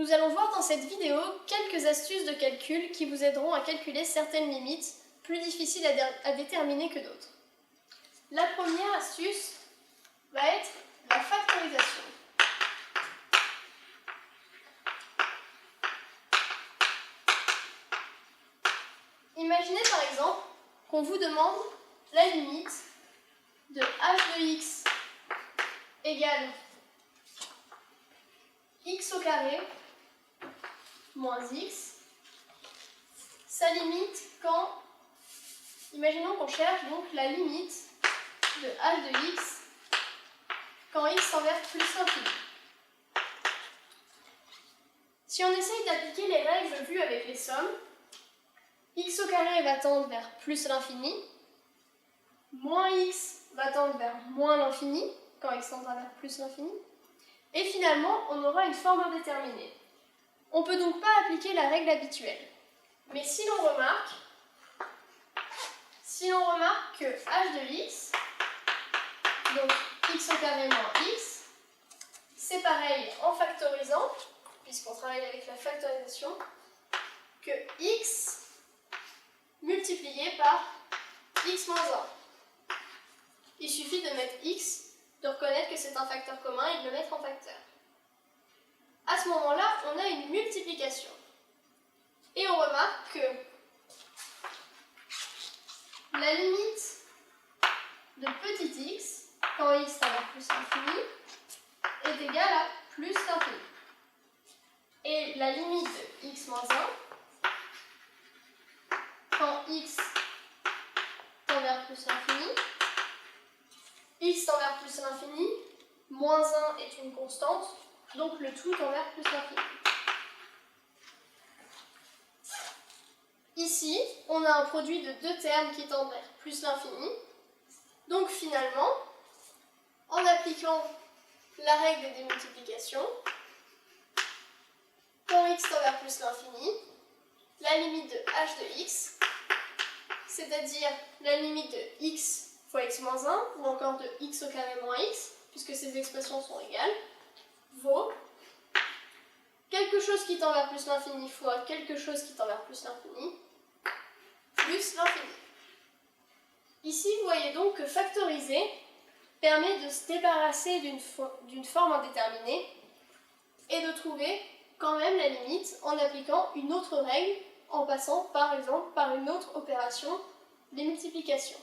Nous allons voir dans cette vidéo quelques astuces de calcul qui vous aideront à calculer certaines limites plus difficiles à déterminer que d'autres. La première astuce va être la factorisation. Imaginez par exemple qu'on vous demande la limite de h de x égale x au carré moins x. Sa limite quand, imaginons qu'on cherche donc la limite de h de x quand x tend vers plus l'infini. Si on essaye d'appliquer les règles vues avec les sommes, x au carré va tendre vers plus l'infini, moins x va tendre vers moins l'infini, quand x tendra vers plus l'infini, et finalement on aura une forme indéterminée. On ne peut donc pas appliquer la règle habituelle. Mais si l'on remarque que h de x, donc x au carré moins x, c'est pareil en factorisant, puisqu'on travaille avec la factorisation, que x multiplié par x moins 1. Il suffit de mettre x, de reconnaître que c'est un facteur commun et de le mettre en facteur. À ce moment-là, on a une multiplication. Et on remarque que la limite de petit x, quand x tend vers plus l'infini, est égale à plus l'infini. Et la limite de x moins 1, quand x tend vers plus l'infini, x tend vers plus l'infini, moins 1 est une constante, donc le tout tend vers plus l'infini. Ici, on a un produit de deux termes qui tendent vers plus l'infini. Donc finalement, en appliquant la règle des multiplications, quand x tend vers plus l'infini, la limite de h de x, c'est-à-dire la limite de x fois x moins 1, ou encore de x au carré moins x, puisque ces expressions sont égales, vaut quelque chose qui tend vers plus l'infini fois quelque chose qui tend vers plus l'infini, plus l'infini. Ici, vous voyez donc que factoriser permet de se débarrasser d'une forme indéterminée et de trouver quand même la limite en appliquant une autre règle, en passant par exemple par une autre opération des multiplications.